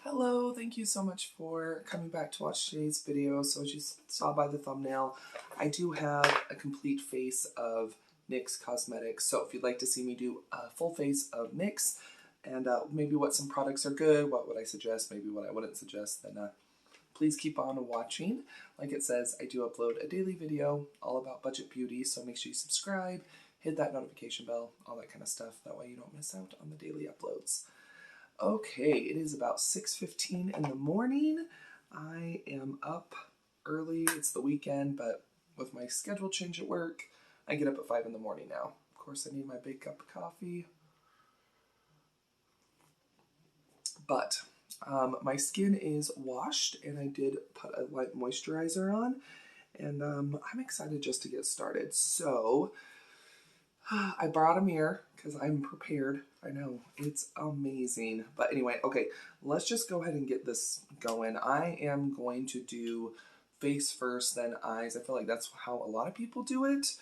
Hello, thank you so much for coming back to watch today's video. So as you saw by the thumbnail, I do have a complete face of NYX Cosmetics. So if you'd like to see me do a full face of NYX and maybe what some products are good, what would I suggest, maybe what I wouldn't suggest, then please keep on watching. Like it says, I do upload a daily video all about budget beauty, so make sure you subscribe, hit that notification bell, all that kind of stuff. That way you don't miss out on the daily uploads. Okay, it is about 6:15 in the morning. I am up early. It's the weekend, but with my schedule change at work, I get up at 5 in the morning now. Of course, I need my big cup of coffee. But my skin is washed, and I did put a light moisturizer on, and I'm excited just to get started. So I brought a mirror because I'm prepared. I know, it's amazing. But anyway, okay, let's just go ahead and get this going. I am going to do face first, then eyes. I feel like that's how a lot of people do it.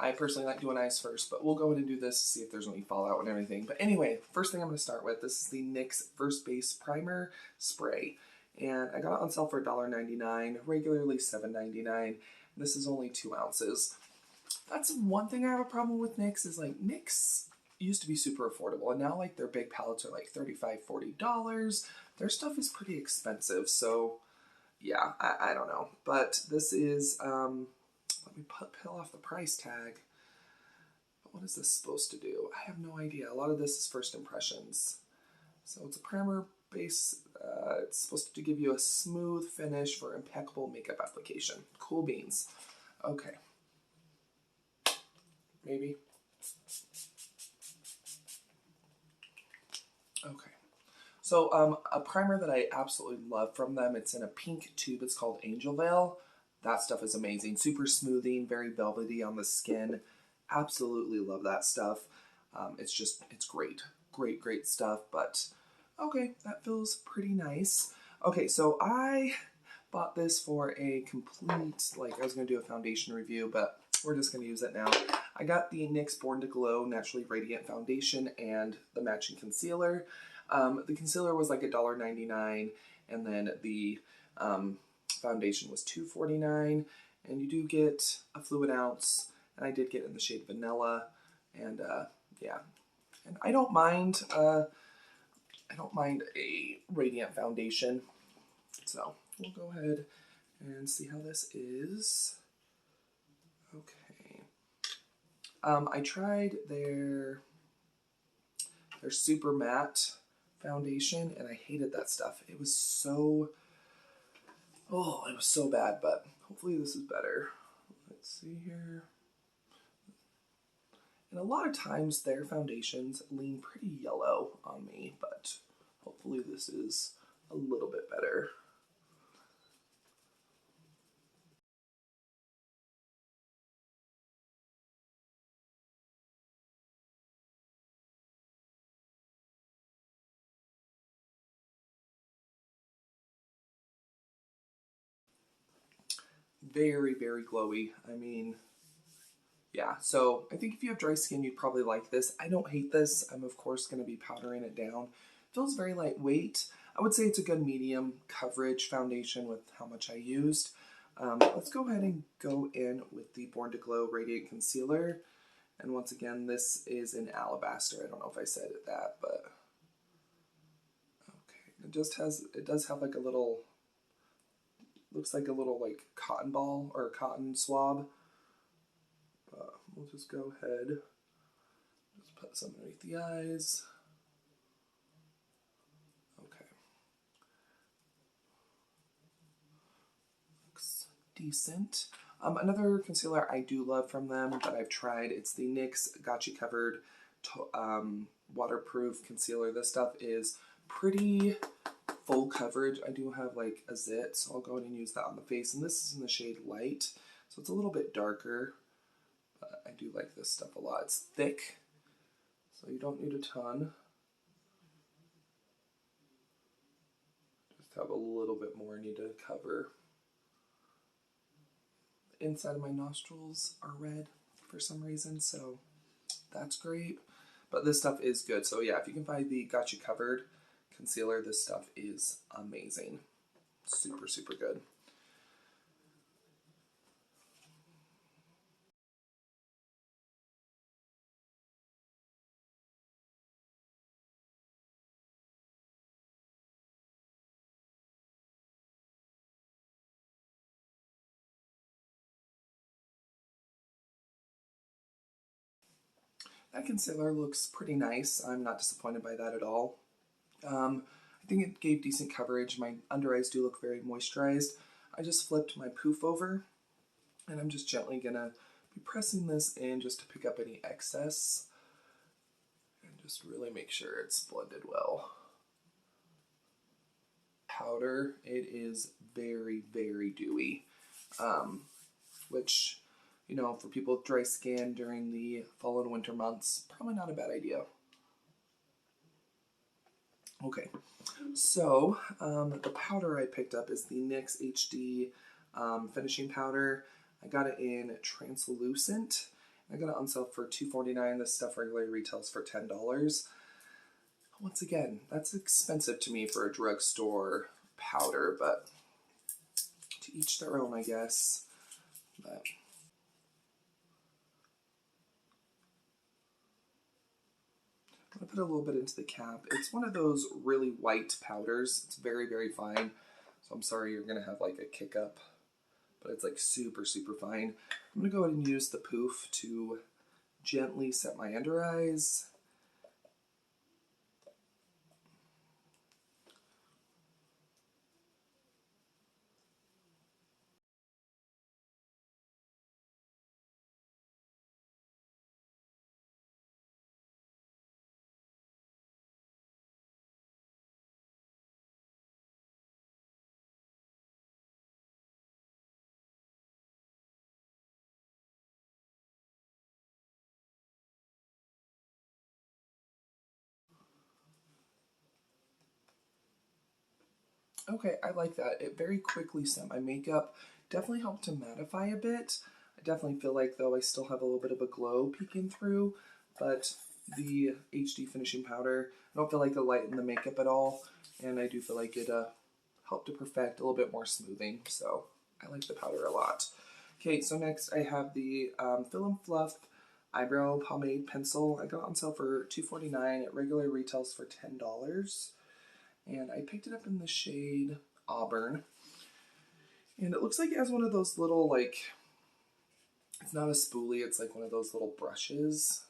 I personally like doing eyes first, but we'll go ahead and do this to see if there's any fallout and everything. But anyway, first thing I'm going to start with, this is the NYX First Base Primer Spray. And I got it on sale for $1.99, regularly $7.99. This is only 2 ounces. That's one thing I have a problem with NYX is like NYX used to be super affordable, and now like their big palettes are like $35–40. Their stuff is pretty expensive, so yeah, I don't know. But this is, let me peel off the price tag. But what is this supposed to do? I have no idea. A lot of this is first impressions. So it's a primer base. It's supposed to give you a smooth finish for impeccable makeup application. Cool beans. Okay. Maybe. Okay. So a primer that I absolutely love from them, it's in a pink tube. It's called Angel Veil. That stuff is amazing. Super smoothing, very velvety on the skin. Absolutely love that stuff. It's great. Great stuff. But okay, that feels pretty nice. Okay, so I bought this for a complete, like I was going to do a foundation review, but we're just going to use it now. I got the NYX Born to Glow Naturally Radiant Foundation and the matching concealer. The concealer was like $1.99, and then the foundation was $2.49, and you do get a fluid ounce, and I did get it in the shade Vanilla, and yeah, and I don't mind a radiant foundation, so we'll go ahead and see how this is. Okay. I tried their super matte foundation, and I hated that stuff. It was so, oh, it was so bad, but hopefully this is better. Let's see here. And a lot of times their foundations lean pretty yellow on me, but hopefully this is a little bit better. Very glowy. I mean, yeah, so I think if you have dry skin, you'd probably like this. I don't hate this. I'm, of course, going to be powdering it down. It feels very lightweight. I would say it's a good medium coverage foundation with how much I used. Let's go ahead and go in with the Born to Glow Radiant Concealer. And once again, this is in Alabaster. I don't know if I said that, but okay. It does have like a little, looks like a little like cotton ball or cotton swab. We'll just go ahead, just put some underneath the eyes. Okay. Looks decent. Another concealer I do love from them that I've tried, it's the NYX Gotcha Covered waterproof concealer. This stuff is pretty full coverage. I do have like a zit, so I'll go ahead and use that on the face. And this is in the shade Light, so it's a little bit darker. But I do like this stuff a lot. It's thick, so you don't need a ton. Just have a little bit more I need to cover. The inside of my nostrils are red for some reason, so that's great. But this stuff is good. So yeah, if you can find the Gotcha Covered concealer. This stuff is amazing. Super, super good. That concealer looks pretty nice. I'm not disappointed by that at all. I think it gave decent coverage. My under eyes do look very moisturized. I just flipped my poof over, and I'm just gently gonna be pressing this in just to pick up any excess and just really make sure it's blended well. Powder, it is very, very dewy, which, you know, for people with dry skin during the fall and winter months, probably not a bad idea. Okay, so the powder I picked up is the NYX HD finishing powder. I got it in translucent. I got it on sale for $2.49. This stuff regularly retails for $10. Once again, that's expensive to me for a drugstore powder, but to each their own, I guess. But I'm going to put a little bit into the cap. It's one of those really white powders. It's very, very fine. So I'm sorry you're going to have like a kick up, but it's like super, super fine. I'm going to go ahead and use the poof to gently set my under eyes. Okay, I like that. It very quickly set my makeup. Definitely helped to mattify a bit. I definitely feel like, though, I still have a little bit of a glow peeking through, but the HD finishing powder, I don't feel like it lightened the makeup at all, and I do feel like it helped to perfect a little bit more smoothing, so I like the powder a lot. Okay, so next I have the Fluff Eyebrow Pomade Pencil. I got it on sale for $2.49. It regularly retails for $10. And I picked it up in the shade Auburn. And it looks like it has one of those little, like, it's not a spoolie, it's like one of those little brushes.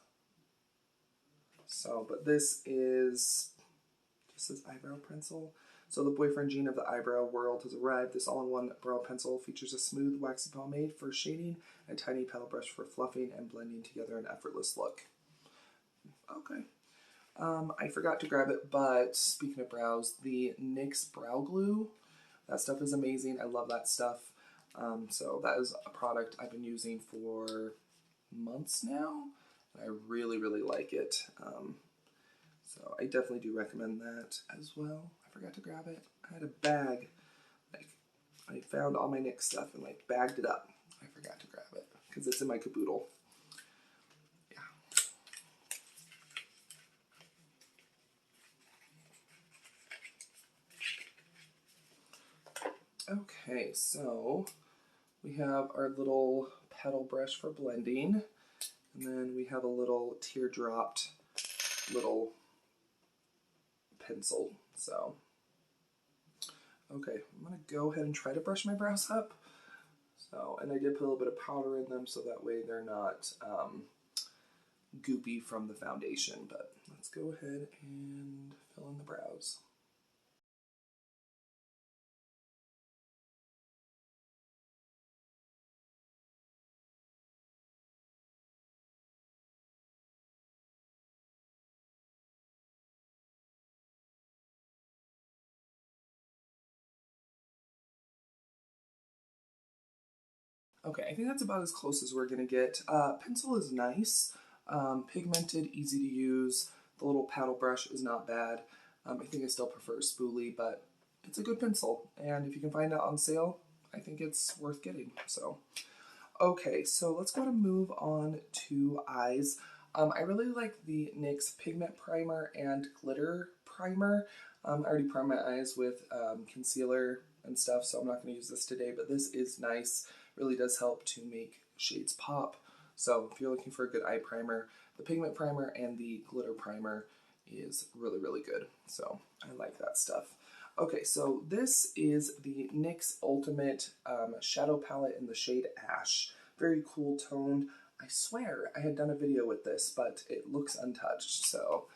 So, but this is, just says eyebrow pencil. So the boyfriend gene of the eyebrow world has arrived. This all-in-one brow pencil features a smooth, waxy pomade for shading, and a tiny paddle brush for fluffing and blending together an effortless look. Okay. I forgot to grab it, but speaking of brows, the NYX Brow Glue, that stuff is amazing. I love that stuff. So that is a product I've been using for months now. I really, really like it. So I definitely do recommend that as well. I forgot to grab it. I had a bag. Like, I found all my NYX stuff and like bagged it up. I forgot to grab it because it's in my caboodle. Okay, so we have our little petal brush for blending, and then we have a little teardropped little pencil. So, okay, I'm gonna go ahead and try to brush my brows up. So, and I did put a little bit of powder in them so that way they're not goopy from the foundation, but let's go ahead and fill in the brows. Okay, I think that's about as close as we're gonna get. Pencil is nice, pigmented, easy to use. The little paddle brush is not bad. I think I still prefer a spoolie, but it's a good pencil. And if you can find it on sale, I think it's worth getting. So, okay, so let's go to move on to eyes. I really like the NYX Pigment Primer and Glitter primer. I already primed my eyes with concealer and stuff, so I'm not going to use this today, but this is nice. Really does help to make shades pop. So if you're looking for a good eye primer, the pigment primer and the glitter primer is really, really good. So I like that stuff. Okay, so this is the NYX Ultimate Shadow Palette in the shade Ash. Very cool toned. I swear I had done a video with this, but it looks untouched, so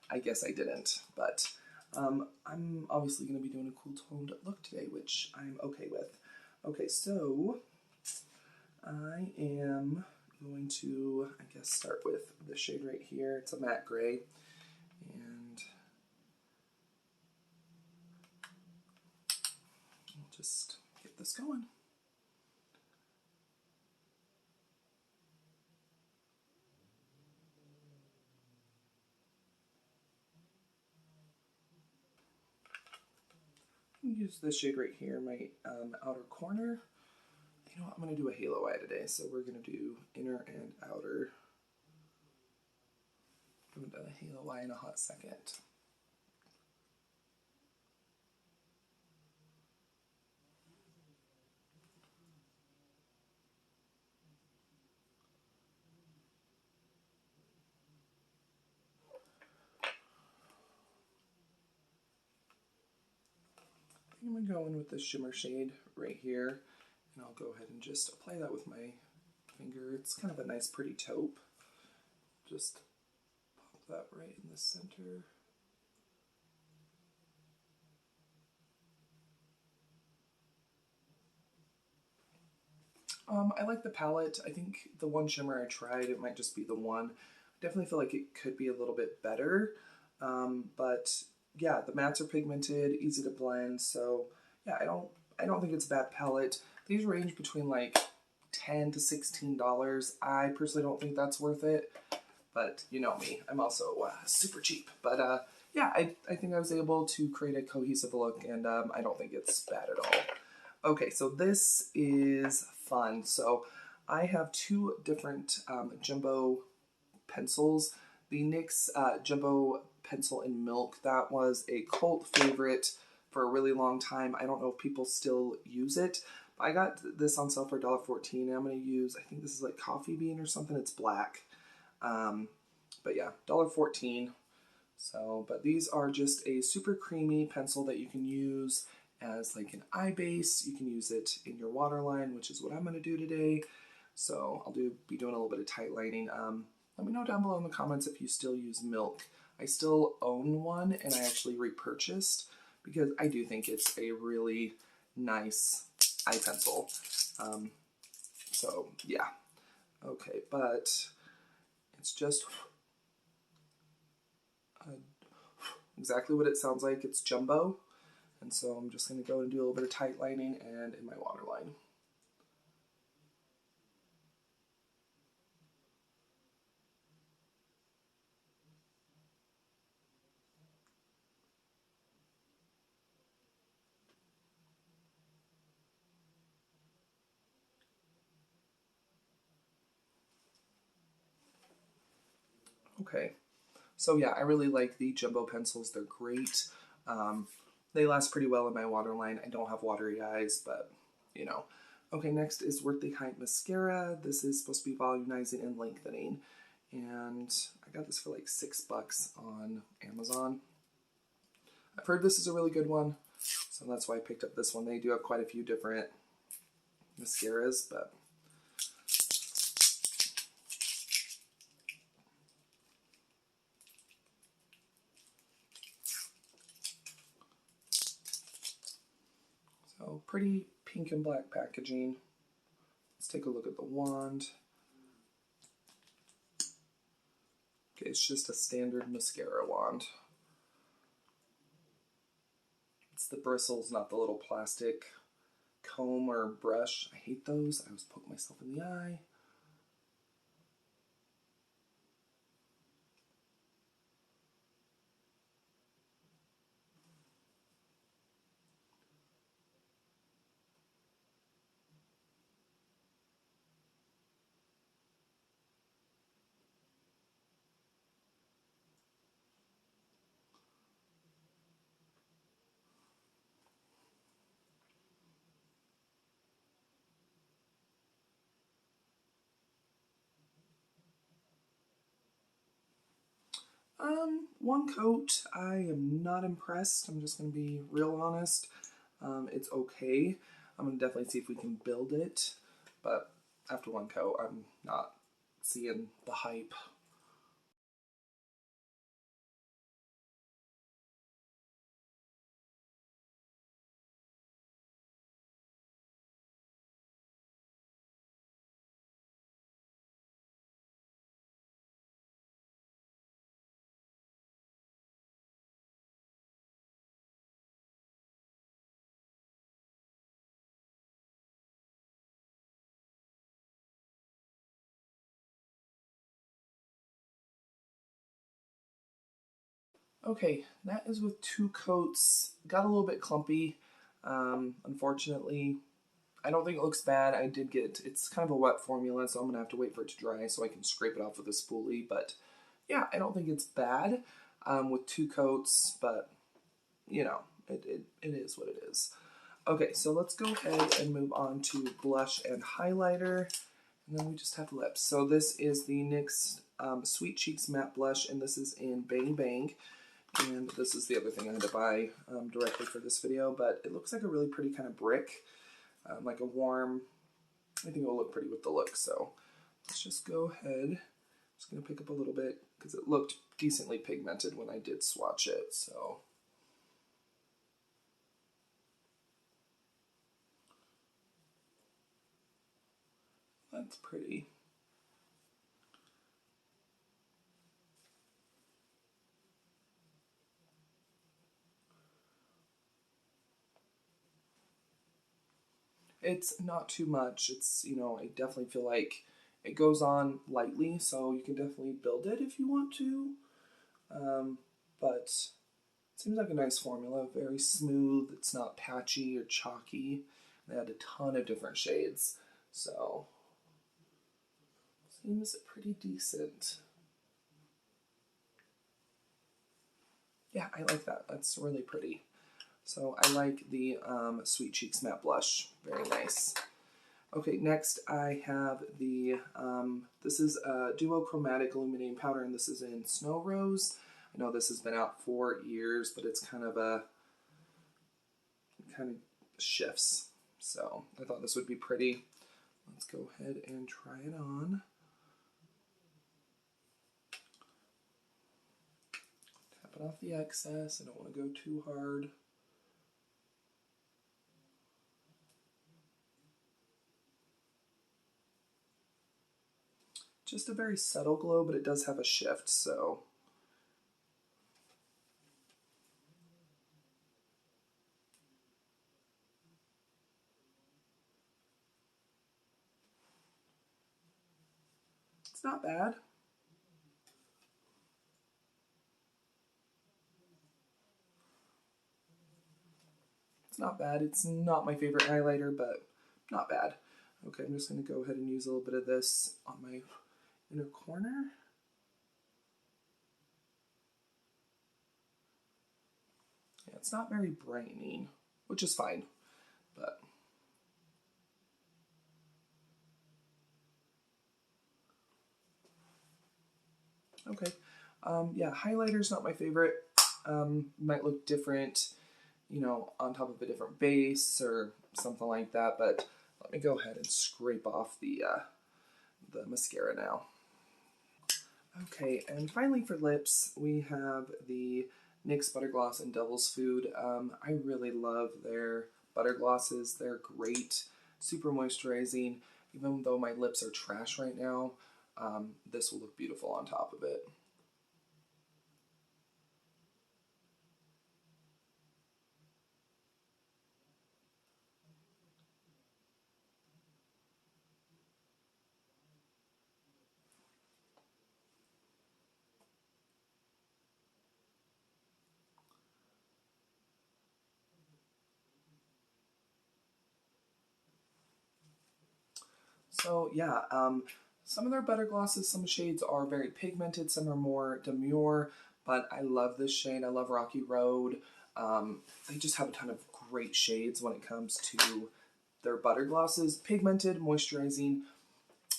I guess I didn't. But I'm obviously going to be doing a cool toned look today, which I'm okay with. Okay, so I am going to, I guess, start with the shade right here. It's a matte gray, and I'll just get this going. Use this shade right here, my outer corner. You know what, I'm going to do a halo eye today, so we're going to do inner and outer. I haven't done a halo eye in a hot second. I'm going to go in with the shimmer shade right here, and I'll go ahead and just apply that with my finger. It's kind of a nice pretty taupe. Just pop that right in the center. I like the palette. I think the one shimmer I tried, it might just be the one. I definitely feel like it could be a little bit better, but yeah, the mattes are pigmented, easy to blend, so yeah, I don't think it's a bad palette. These range between like $10 to $16. I personally don't think that's worth it, but you know me, I'm also super cheap. But yeah, I think I was able to create a cohesive look, and I don't think it's bad at all. Okay, so this is fun. So I have two different jumbo pencils. The NYX Jumbo Pencil in Milk, that was a cult favorite for a really long time. I don't know if people still use it. I got this on sale for $1.14, and I'm going to use, I think this is like coffee bean or something. It's black. But yeah, $1.14. So, but these are just a super creamy pencil that you can use as like an eye base. You can use it in your waterline, which is what I'm going to do today. So I'll be doing a little bit of tight lining. Let me know down below in the comments if you still use Milk. I still own one, and I actually repurchased because I do think it's a really nice eye pencil. So yeah, okay, but it's just exactly what it sounds like. It's jumbo. And so I'm just going to go and do a little bit of tight lining and in my waterline. Okay, so yeah, I really like the jumbo pencils. They're great. They last pretty well in my waterline. I don't have watery eyes, but you know. Okay, next is Worthy Height Mascara. This is supposed to be volumizing and lengthening. And I got this for like $6 on Amazon. I've heard this is a really good one, so that's why I picked up this one. They do have quite a few different mascaras, but so pretty pink and black packaging. Let's take a look at the wand. Okay, it's just a standard mascara wand. It's the bristles, not the little plastic comb or brush. I hate those. I always poke myself in the eye. One coat, I am not impressed. I'm just going to be real honest. It's okay. I'm going to definitely see if we can build it, but after one coat, I'm not seeing the hype. Okay, that is with two coats. Got a little bit clumpy. Unfortunately, I don't think it looks bad. I did get, it's kind of a wet formula, so I'm going to have to wait for it to dry so I can scrape it off with a spoolie. But yeah, I don't think it's bad with two coats, but you know, it is what it is. Okay, so let's go ahead and move on to blush and highlighter. And then we just have lips. So this is the NYX Sweet Cheeks Matte Blush, and this is in Bang Bang. And this is the other thing I had to buy directly for this video, but it looks like a really pretty kind of brick, like a warm, I think it will look pretty with the look. So let's just go ahead. I'm just going to pick up a little bit because it looked decently pigmented when I did swatch it. So that's pretty. It's not too much. It's, you know, I definitely feel like it goes on lightly, so you can definitely build it if you want to. But it seems like a nice formula, very smooth. It's not patchy or chalky. They had a ton of different shades, so seems pretty decent. Yeah, I like that. That's really pretty. So I like the Sweet Cheeks Matte Blush. Very nice. Okay, next I have the, this is a Duochromatic Illuminating Powder, and this is in Snow Rose. I know this has been out for years, but it's kind of shifts. So I thought this would be pretty. Let's go ahead and try it on. Tap it off the excess. I don't want to go too hard. Just a very subtle glow, but it does have a shift, so. It's not bad. It's not bad. It's not my favorite highlighter, but not bad. Okay, I'm just going to go ahead and use a little bit of this on my inner corner. Yeah, it's not very brightening, which is fine, but okay. Yeah, highlighter's not my favorite. Might look different, you know, on top of a different base or something like that, but let me go ahead and scrape off the mascara now. Okay, and finally for lips, we have the NYX Butter Gloss and Devil's Food. I really love their butter glosses. They're great, super moisturizing. Even though my lips are trash right now, this will look beautiful on top of it. So yeah, some of their butter glosses, some shades are very pigmented, some are more demure, but I love this shade. I love Rocky Road. They just have a ton of great shades when it comes to their butter glosses. Pigmented, moisturizing,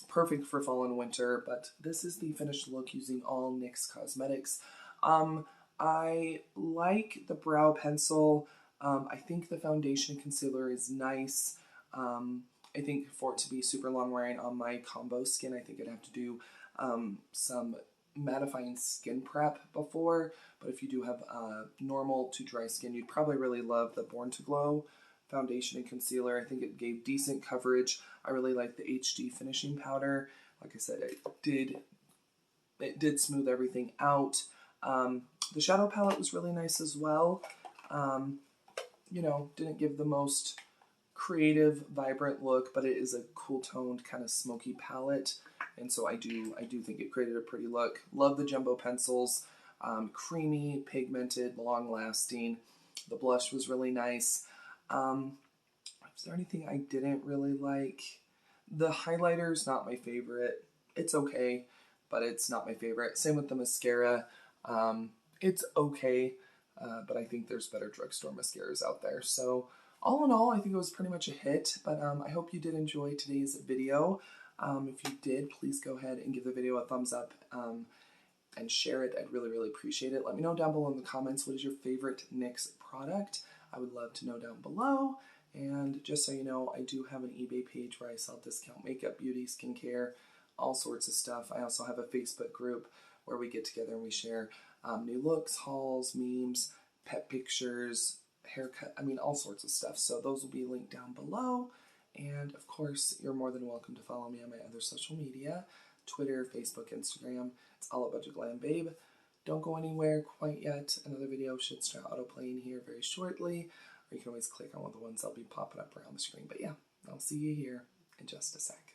perfect for fall and winter, but this is the finished look using all NYX cosmetics. I like the brow pencil. I think the foundation concealer is nice. I think for it to be super long wearing on my combo skin, I think I'd have to do some mattifying skin prep before. But if you do have normal to dry skin, you'd probably really love the Born to Glow foundation and concealer. I think it gave decent coverage. I really like the HD finishing powder. Like I said, it did smooth everything out. The shadow palette was really nice as well. You know, didn't give the most creative, vibrant look, but it is a cool toned kind of smoky palette, and so I do think it created a pretty look. Love the jumbo pencils, creamy, pigmented, long lasting. The blush was really nice. Is there anything I didn't really like? The highlighter's not my favorite. It's okay, but it's not my favorite. Same with the mascara. It's okay, but I think there's better drugstore mascaras out there. So all in all, I think it was pretty much a hit, but I hope you did enjoy today's video. If you did, please go ahead and give the video a thumbs up and share it. I'd really, really appreciate it. Let me know down below in the comments, what is your favorite NYX product? I would love to know down below. And just so you know, I do have an eBay page where I sell discount makeup, beauty, skincare, all sorts of stuff. I also have a Facebook group where we get together and we share new looks, hauls, memes, pet pictures, haircut, I mean, all sorts of stuff. So those will be linked down below. And of course, you're more than welcome to follow me on my other social media, Twitter, Facebook, Instagram. It's all about your glam babe. Don't go anywhere quite yet. Another video should start autoplaying here very shortly. Or you can always click on one of the ones that'll be popping up around the screen. But yeah, I'll see you here in just a sec.